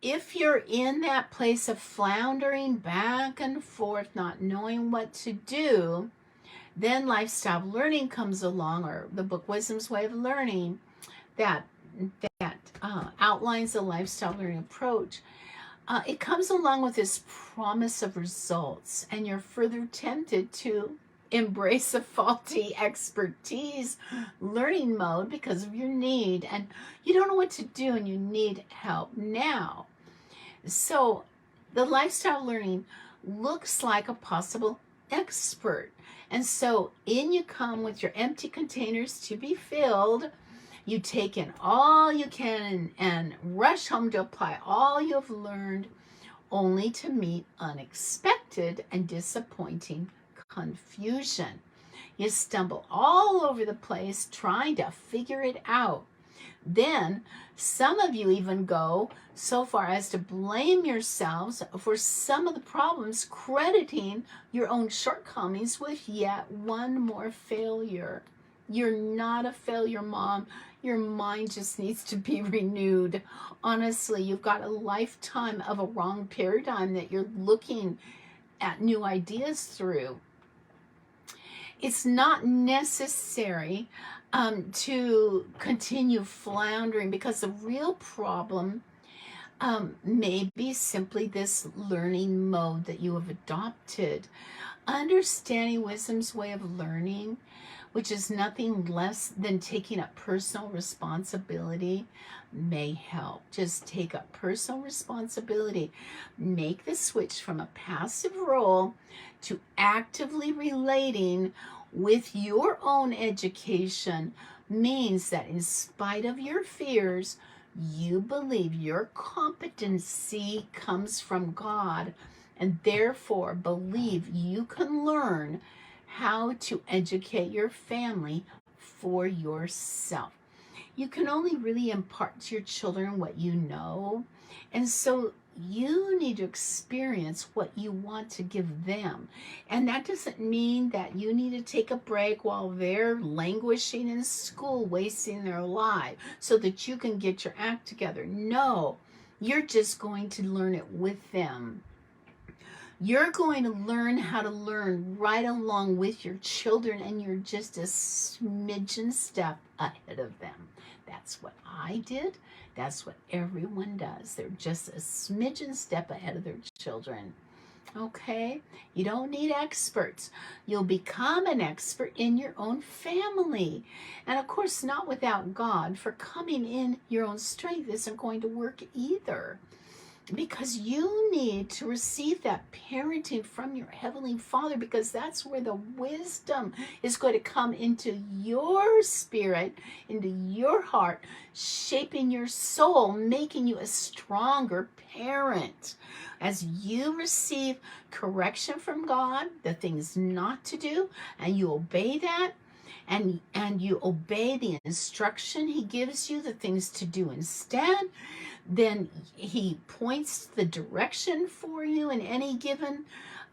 if you're in that place of floundering back and forth, not knowing what to do, then lifestyle learning comes along, or the book Wisdom's Way of Learning, that outlines the lifestyle learning approach. It comes along with this promise of results, and you're further tempted to embrace a faulty expertise learning mode because of your need, and you don't know what to do and you need help now. So the lifestyle learning looks like a possible expert. And so in you come with your empty containers to be filled. You take in all you can and rush home to apply all you have learned, only to meet unexpected and disappointing confusion. You stumble all over the place trying to figure it out. Then some of you even go so far as to blame yourselves for some of the problems, crediting your own shortcomings with yet one more failure. You're not a failure, Mom. Your mind just needs to be renewed. Honestly, you've got a lifetime of a wrong paradigm that you're looking at new ideas through. It's not necessary to continue floundering, because the real problem may be simply this learning mode that you have adopted. Understanding Wisdom's Way of Learning, which is nothing less than taking up personal responsibility, may help. Just take up personal responsibility. Make the switch from a passive role to actively relating with your own education means that in spite of your fears, you believe your competency comes from God, and therefore believe you can learn how to educate your family for yourself. You can only really impart to your children what you know, and so you need to experience what you want to give them. And that doesn't mean that you need to take a break while they're languishing in school, wasting their life, so that you can get your act together. No, you're just going to learn it with them. You're going to learn how to learn right along with your children, and you're just a smidgen step ahead of them. That's what I did. That's what everyone does. They're just a smidgen step ahead of their children. Okay? You don't need experts. You'll become an expert in your own family. And of course, not without God, for coming in your own strength isn't going to work either. Because you need to receive that parenting from your Heavenly Father, because that's where the wisdom is going to come into your spirit, into your heart, shaping your soul, making you a stronger parent. As you receive correction from God, the things not to do, and you obey that, and you obey the instruction He gives you, the things to do instead, then He points the direction for you in any given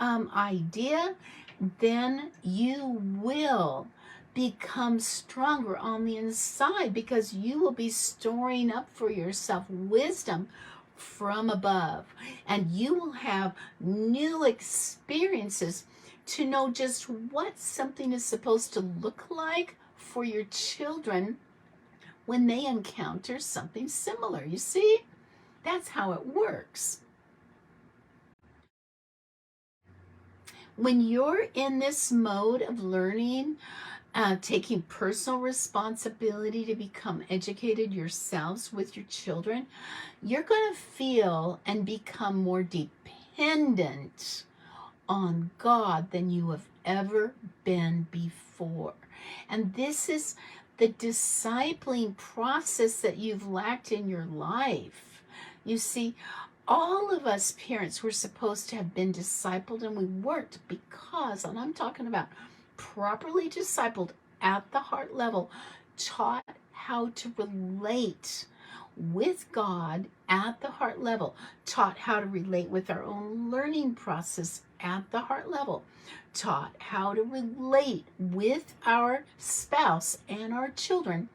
idea, then you will become stronger on the inside, because you will be storing up for yourself wisdom from above, and you will have new experiences to know just what something is supposed to look like for your children when they encounter something similar. You see? That's how it works. When you're in this mode of learning, taking personal responsibility to become educated yourselves with your children, you're going to feel and become more dependent on God than you have ever been before. And this is the discipling process that you've lacked in your life. You see, all of us parents were supposed to have been discipled, and we weren't, because, and I'm talking about properly discipled at the heart level, taught how to relate with God at the heart level, taught how to relate with our own learning process at the heart level, taught how to relate with our spouse and our children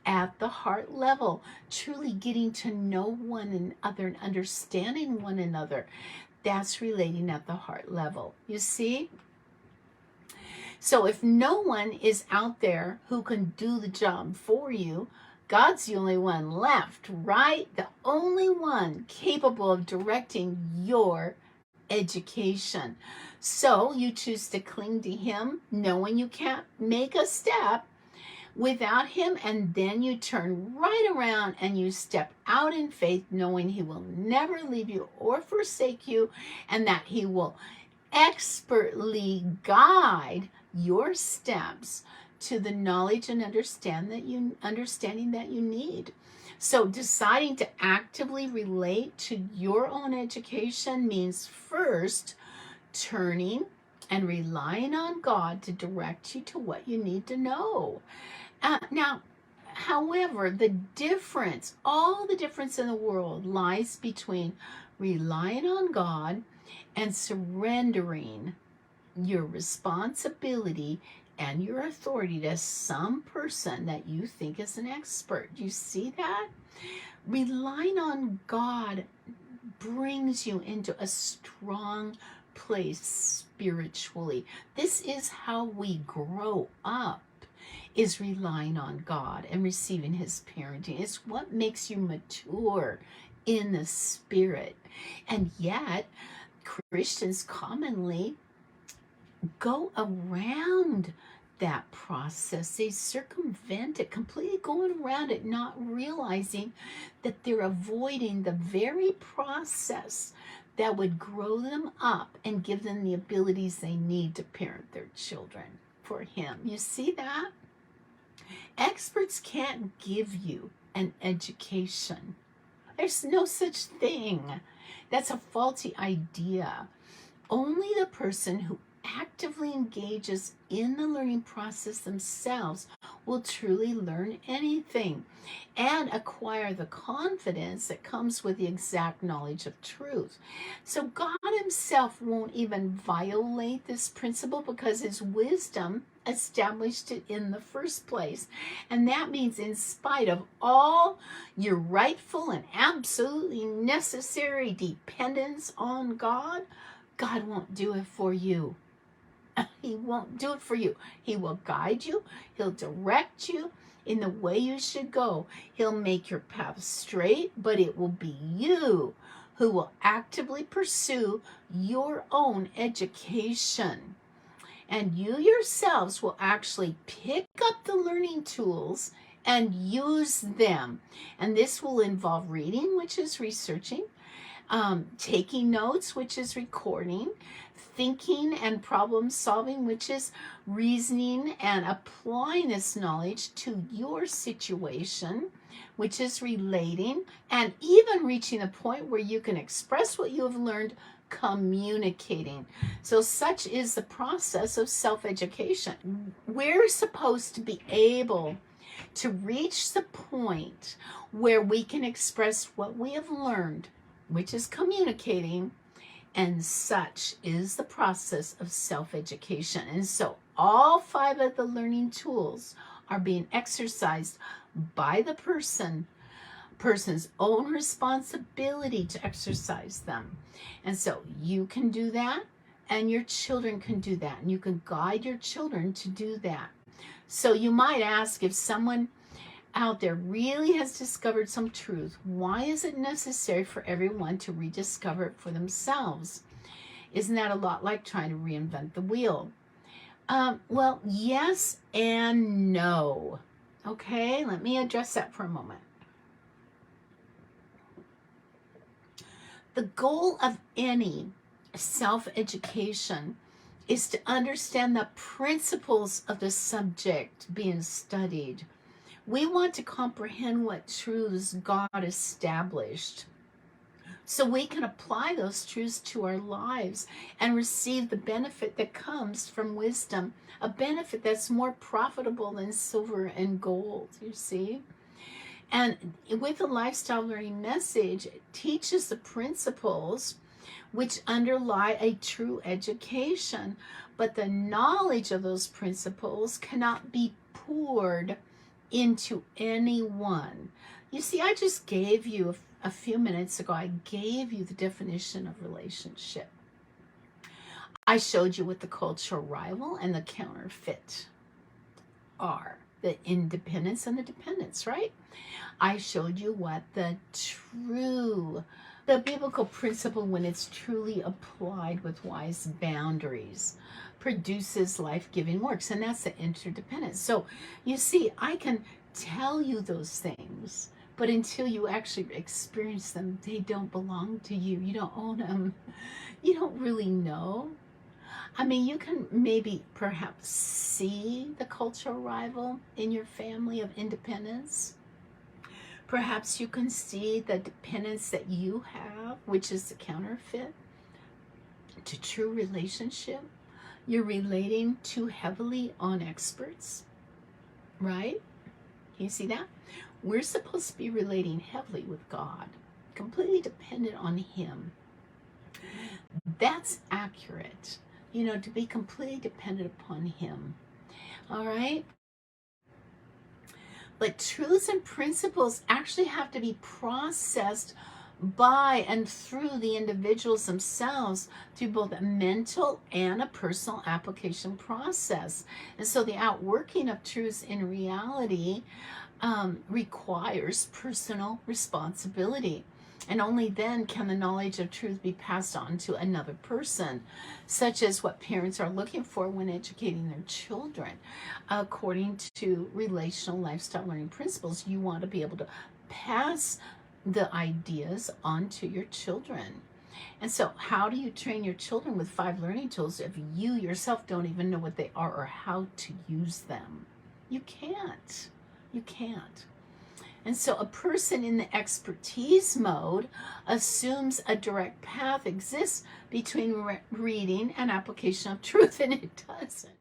at the heart level, truly getting to know one another and understanding one another. That's relating at the heart level. You see? So if no one is out there who can do the job for you, God's the only one left, right? The only one capable of directing your education. So you choose to cling to him, knowing you can't make a step without him, and then you turn right around and you step out in faith, knowing he will never leave you or forsake you, and that he will expertly guide your steps to the knowledge and understanding that you need. So deciding to actively relate to your own education means first turning and relying on God to direct you to what you need to know. Now, however, all the difference in the world lies between relying on God and surrendering your responsibility and your authority to some person that you think is an expert. Do you see that? Relying on God brings you into a strong place spiritually. This is how we grow up, is relying on God and receiving his parenting. It's what makes you mature in the spirit. And yet, Christians commonly go around that process. They circumvent it, completely going around it, not realizing that they're avoiding the very process that would grow them up and give them the abilities they need to parent their children for him. You see that? Experts can't give you an education. There's no such thing. That's a faulty idea. Only the person who actively engages in the learning process themselves will truly learn anything and acquire the confidence that comes with the exact knowledge of truth. So God himself won't even violate this principle because his wisdom established it in the first place. And that means in spite of all your rightful and absolutely necessary dependence on God, God won't do it for you. He won't do it for you. He will guide you. He'll direct you in the way you should go. He'll make your path straight, but it will be you who will actively pursue your own education. And you yourselves will actually pick up the learning tools and use them. And this will involve reading, which is researching, taking notes, which is recording, thinking and problem solving, which is reasoning and applying this knowledge to your situation, which is relating, and even reaching a point where you can express what you have learned, communicating. So such is the process of self-education. We're supposed to be able to reach the point where we can express what we have learned, which is communicating, and such is the process of self-education. And so all 5 of the learning tools are being exercised by the person's own responsibility to exercise them. And so you can do that, and your children can do that, and you can guide your children to do that. So you might ask, if someone out there really has discovered some truth, why is it necessary for everyone to rediscover it for themselves? Isn't that a lot like trying to reinvent the wheel? Well, yes and no. Okay, let me address that for a moment. The goal of any self-education is to understand the principles of the subject being studied. We want to comprehend what truths God established so we can apply those truths to our lives and receive the benefit that comes from wisdom, a benefit that's more profitable than silver and gold, you see? And with the Lifestyle Learning Message, it teaches the principles which underlie a true education, but the knowledge of those principles cannot be poured into anyone. You see, I just gave you a few minutes ago, I gave you the definition of relationship. I showed you what the cultural rival and the counterfeit are, the independence and the dependence, right? I showed you what the biblical principle, when it's truly applied with wise boundaries, produces life-giving works, and that's the interdependence. So you see, I can tell you those things, but until you actually experience them, they don't belong to you. You don't own them. You don't really know. I mean, you can maybe perhaps see the cultural rival in your family of independence. Perhaps you can see the dependence that you have, which is the counterfeit to true relationship. You're relating too heavily on experts, right? Can you see that? We're supposed to be relating heavily with God, completely dependent on Him. That's accurate, to be completely dependent upon Him. All right? But truths and principles actually have to be processed by and through the individuals themselves through both a mental and a personal application process. And so the outworking of truths in reality requires personal responsibility. And only then can the knowledge of truth be passed on to another person, such as what parents are looking for when educating their children. According to relational lifestyle learning principles, you want to be able to pass the ideas on to your children. And so how do you train your children with 5 learning tools if you yourself don't even know what they are or how to use them? You can't. You can't. And so a person in the expertise mode assumes a direct path exists between reading and application of truth, and it doesn't.